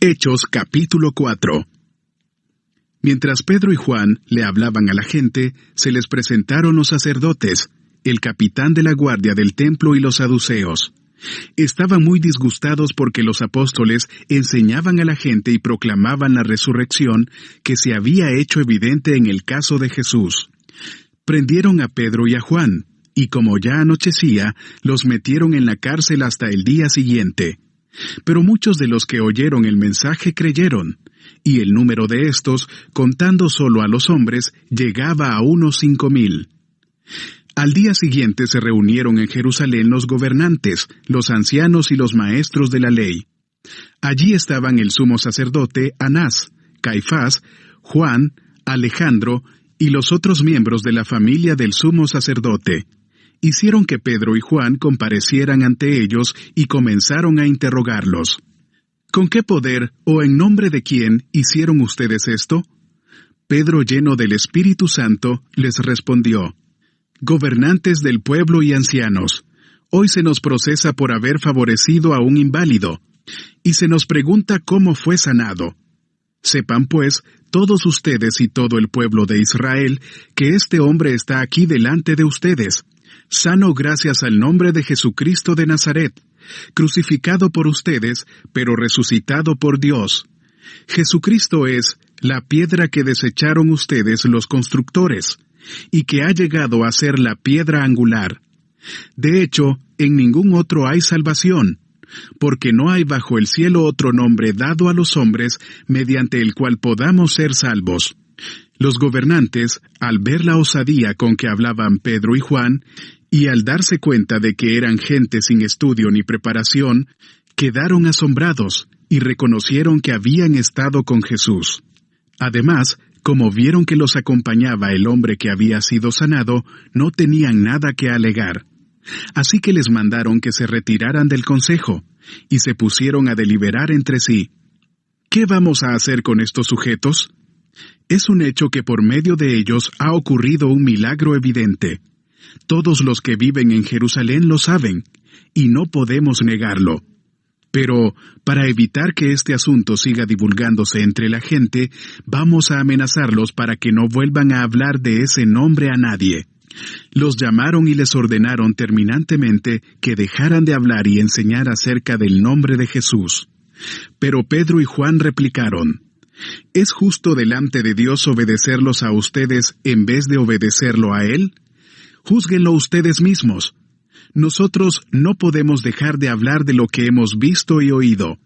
Hechos capítulo 4. Mientras Pedro y Juan le hablaban a la gente, se les presentaron los sacerdotes, el capitán de la guardia del templo y los saduceos. Estaban muy disgustados porque los apóstoles enseñaban a la gente y proclamaban la resurrección que se había hecho evidente en el caso de Jesús. Prendieron a Pedro y a Juan, y como ya anochecía, los metieron en la cárcel hasta el día siguiente. Pero muchos de los que oyeron el mensaje creyeron, y el número de estos, contando solo a los hombres, llegaba a unos 5,000. Al día siguiente se reunieron en Jerusalén los gobernantes, los ancianos y los maestros de la ley. Allí estaban el sumo sacerdote Anás, Caifás, Juan, Alejandro y los otros miembros de la familia del sumo sacerdote. Hicieron que Pedro y Juan comparecieran ante ellos y comenzaron a interrogarlos. ¿Con qué poder o en nombre de quién hicieron ustedes esto? Pedro, lleno del Espíritu Santo, les respondió: Gobernantes del pueblo y ancianos, hoy se nos procesa por haber favorecido a un inválido, y se nos pregunta cómo fue sanado. Sepan pues, todos ustedes y todo el pueblo de Israel, que este hombre está aquí delante de ustedes, sano gracias al nombre de Jesucristo de Nazaret, crucificado por ustedes, pero resucitado por Dios. Jesucristo es la piedra que desecharon ustedes los constructores, y que ha llegado a ser la piedra angular. De hecho, en ningún otro hay salvación, porque no hay bajo el cielo otro nombre dado a los hombres mediante el cual podamos ser salvos. Los gobernantes, al ver la osadía con que hablaban Pedro y Juan, y al darse cuenta de que eran gente sin estudio ni preparación, quedaron asombrados y reconocieron que habían estado con Jesús. Además, como vieron que los acompañaba el hombre que había sido sanado, no tenían nada que alegar. Así que les mandaron que se retiraran del consejo, y se pusieron a deliberar entre sí. ¿Qué vamos a hacer con estos sujetos? Es un hecho que por medio de ellos ha ocurrido un milagro evidente. Todos los que viven en Jerusalén lo saben, y no podemos negarlo. Pero, para evitar que este asunto siga divulgándose entre la gente, vamos a amenazarlos para que no vuelvan a hablar de ese nombre a nadie. Los llamaron y les ordenaron terminantemente que dejaran de hablar y enseñar acerca del nombre de Jesús. Pero Pedro y Juan replicaron: ¿Es justo delante de Dios obedecerlos a ustedes en vez de obedecerlo a Él? Júzguenlo ustedes mismos. Nosotros no podemos dejar de hablar de lo que hemos visto y oído.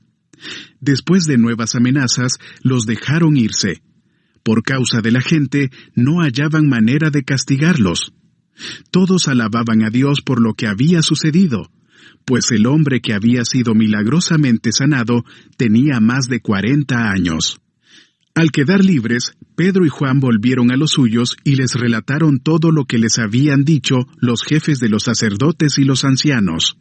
Después de nuevas amenazas, los dejaron irse. Por causa de la gente, no hallaban manera de castigarlos. Todos alababan a Dios por lo que había sucedido, pues el hombre que había sido milagrosamente sanado tenía más de 40 años. Al quedar libres, Pedro y Juan volvieron a los suyos y les relataron todo lo que les habían dicho los jefes de los sacerdotes y los ancianos.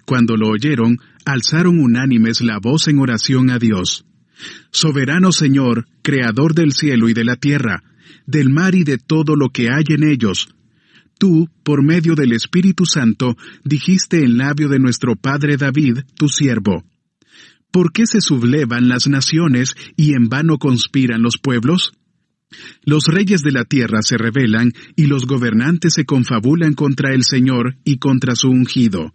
Cuando lo oyeron, alzaron unánimes la voz en oración a Dios. Soberano Señor, Creador del cielo y de la tierra, del mar y de todo lo que hay en ellos, tú, por medio del Espíritu Santo, dijiste en labio de nuestro padre David, tu siervo: ¿Por qué se sublevan las naciones y en vano conspiran los pueblos? Los reyes de la tierra se rebelan y los gobernantes se confabulan contra el Señor y contra su ungido.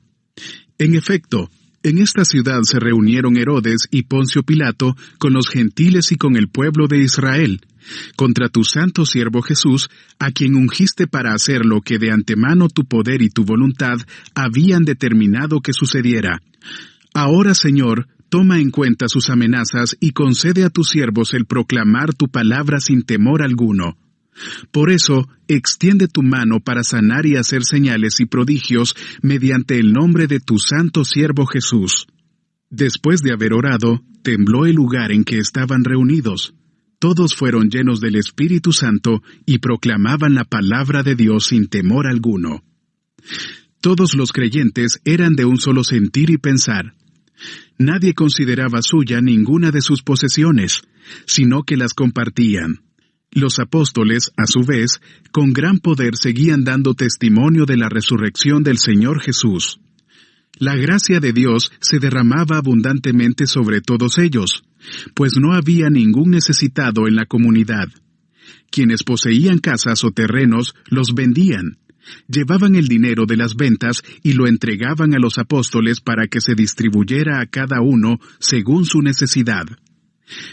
En efecto, en esta ciudad se reunieron Herodes y Poncio Pilato con los gentiles y con el pueblo de Israel, contra tu santo siervo Jesús, a quien ungiste para hacer lo que de antemano tu poder y tu voluntad habían determinado que sucediera. Ahora, Señor, toma en cuenta sus amenazas y concede a tus siervos el proclamar tu palabra sin temor alguno. Por eso, extiende tu mano para sanar y hacer señales y prodigios mediante el nombre de tu santo siervo Jesús. Después de haber orado, tembló el lugar en que estaban reunidos. Todos fueron llenos del Espíritu Santo y proclamaban la palabra de Dios sin temor alguno. Todos los creyentes eran de un solo sentir y pensar. Nadie consideraba suya ninguna de sus posesiones, sino que las compartían. Los apóstoles, a su vez, con gran poder seguían dando testimonio de la resurrección del Señor Jesús. La gracia de Dios se derramaba abundantemente sobre todos ellos, pues no había ningún necesitado en la comunidad. Quienes poseían casas o terrenos los vendían, llevaban el dinero de las ventas y lo entregaban a los apóstoles para que se distribuyera a cada uno según su necesidad.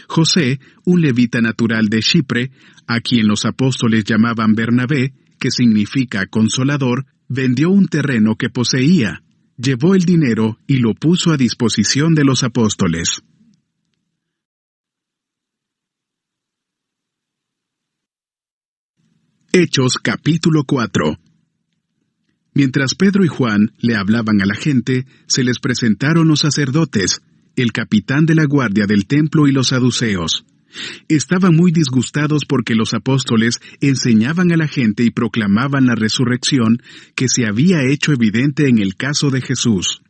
José, un levita natural de Chipre, a quien los apóstoles llamaban Bernabé, que significa consolador, vendió un terreno que poseía, llevó el dinero y lo puso a disposición de los apóstoles. Hechos capítulo 4. Mientras Pedro y Juan le hablaban a la gente, se les presentaron los sacerdotes, el capitán de la guardia del templo y los saduceos. Estaban muy disgustados porque los apóstoles enseñaban a la gente y proclamaban la resurrección que se había hecho evidente en el caso de Jesús.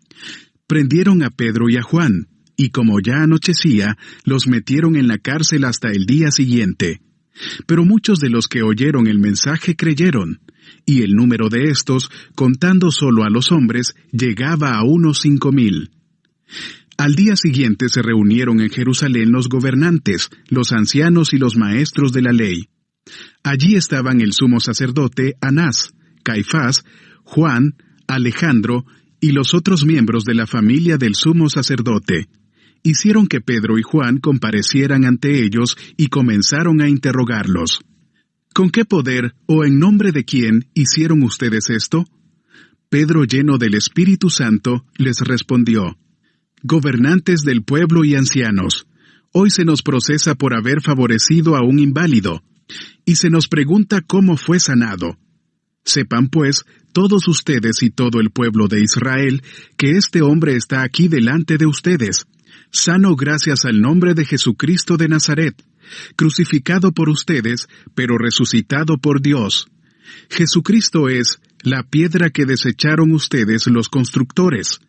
Prendieron a Pedro y a Juan, y como ya anochecía, los metieron en la cárcel hasta el día siguiente. Pero muchos de los que oyeron el mensaje creyeron, y el número de estos, contando solo a los hombres, llegaba a unos 5,000. Al día siguiente se reunieron en Jerusalén los gobernantes, los ancianos y los maestros de la ley. Allí estaban el sumo sacerdote Anás, Caifás, Juan, Alejandro y los otros miembros de la familia del sumo sacerdote. Hicieron que Pedro y Juan comparecieran ante ellos y comenzaron a interrogarlos. ¿Con qué poder o en nombre de quién hicieron ustedes esto? Pedro, lleno del Espíritu Santo, les respondió: Gobernantes del pueblo y ancianos, hoy se nos procesa por haber favorecido a un inválido, y se nos pregunta cómo fue sanado. Sepan pues, todos ustedes y todo el pueblo de Israel, que este hombre está aquí delante de ustedes, sano gracias al nombre de Jesucristo de Nazaret, crucificado por ustedes, pero resucitado por Dios. Jesucristo es la piedra que desecharon ustedes los constructores,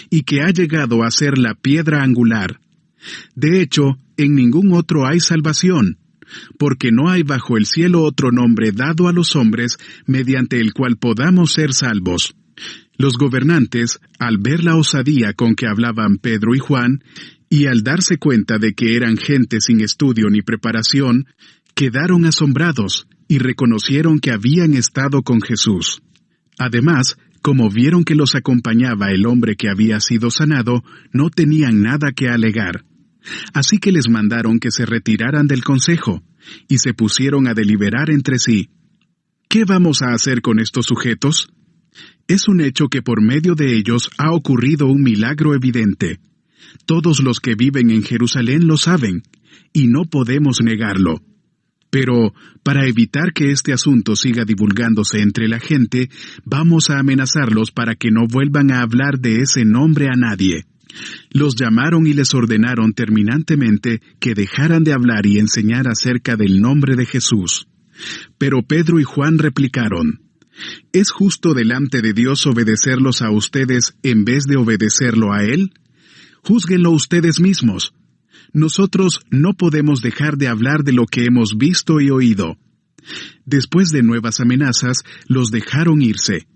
y que ha llegado a ser la piedra angular. De hecho, en ningún otro hay salvación, porque no hay bajo el cielo otro nombre dado a los hombres mediante el cual podamos ser salvos. Los gobernantes, al ver la osadía con que hablaban Pedro y Juan, y al darse cuenta de que eran gente sin estudio ni preparación, quedaron asombrados y reconocieron que habían estado con Jesús. Además, como vieron que los acompañaba el hombre que había sido sanado, no tenían nada que alegar. Así que les mandaron que se retiraran del consejo, y se pusieron a deliberar entre sí. ¿Qué vamos a hacer con estos sujetos? Es un hecho que por medio de ellos ha ocurrido un milagro evidente. Todos los que viven en Jerusalén lo saben, y no podemos negarlo. Pero, para evitar que este asunto siga divulgándose entre la gente, vamos a amenazarlos para que no vuelvan a hablar de ese nombre a nadie. Los llamaron y les ordenaron terminantemente que dejaran de hablar y enseñar acerca del nombre de Jesús. Pero Pedro y Juan replicaron: ¿Es justo delante de Dios obedecerlos a ustedes en vez de obedecerlo a Él? Júzguenlo ustedes mismos. Nosotros no podemos dejar de hablar de lo que hemos visto y oído. Después de nuevas amenazas, los dejaron irse.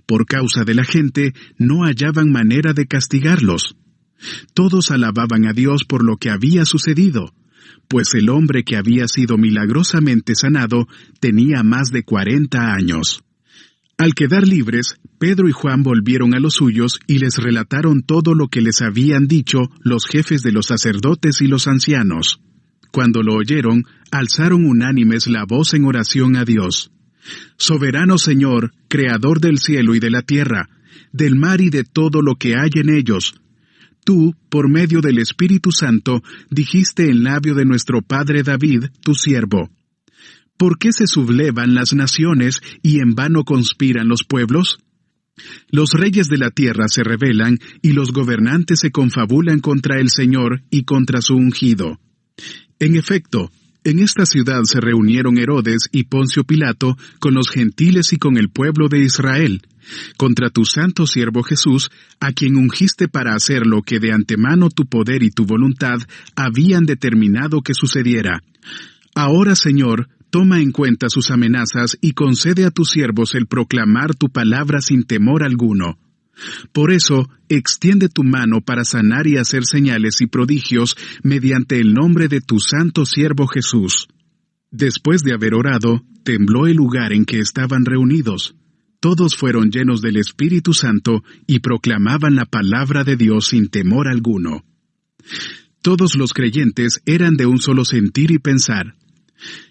Por causa de la gente, no hallaban manera de castigarlos. Todos alababan a Dios por lo que había sucedido, pues el hombre que había sido milagrosamente sanado tenía más de 40 años. Al quedar libres, Pedro y Juan volvieron a los suyos y les relataron todo lo que les habían dicho los jefes de los sacerdotes y los ancianos. Cuando lo oyeron, alzaron unánimes la voz en oración a Dios. Soberano Señor, Creador del cielo y de la tierra, del mar y de todo lo que hay en ellos, tú, por medio del Espíritu Santo, dijiste en labio de nuestro padre David, tu siervo: ¿Por qué se sublevan las naciones y en vano conspiran los pueblos? Los reyes de la tierra se rebelan y los gobernantes se confabulan contra el Señor y contra su ungido. En efecto, en esta ciudad se reunieron Herodes y Poncio Pilato con los gentiles y con el pueblo de Israel, contra tu santo siervo Jesús, a quien ungiste para hacer lo que de antemano tu poder y tu voluntad habían determinado que sucediera. Ahora, Señor, toma en cuenta sus amenazas y concede a tus siervos el proclamar tu palabra sin temor alguno. Por eso, extiende tu mano para sanar y hacer señales y prodigios mediante el nombre de tu santo siervo Jesús». Después de haber orado, tembló el lugar en que estaban reunidos. Todos fueron llenos del Espíritu Santo y proclamaban la palabra de Dios sin temor alguno. Todos los creyentes eran de un solo sentir y pensar.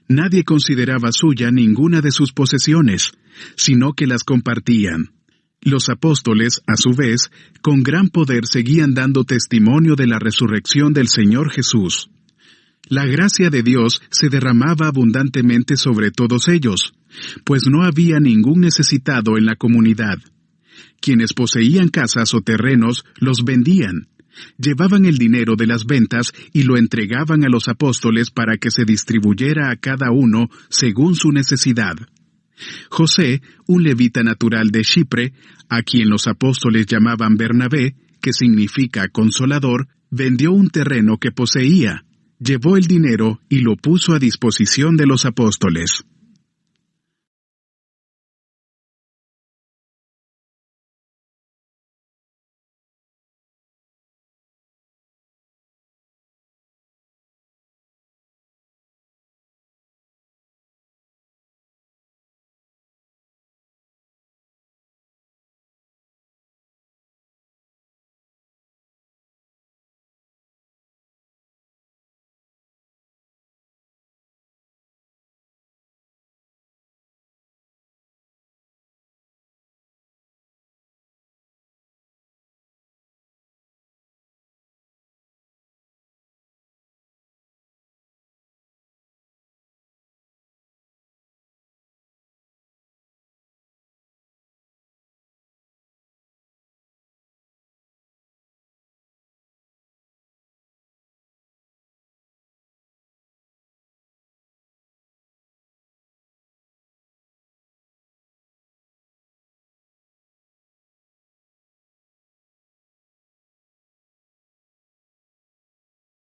Nadie consideraba suya ninguna de sus posesiones, sino que las compartían. Los apóstoles, a su vez, con gran poder seguían dando testimonio de la resurrección del Señor Jesús. La gracia de Dios se derramaba abundantemente sobre todos ellos, pues no había ningún necesitado en la comunidad. Quienes poseían casas o terrenos los vendían, llevaban el dinero de las ventas y lo entregaban a los apóstoles para que se distribuyera a cada uno según su necesidad. José, un levita natural de Chipre, a quien los apóstoles llamaban Bernabé, que significa consolador, vendió un terreno que poseía, llevó el dinero y lo puso a disposición de los apóstoles.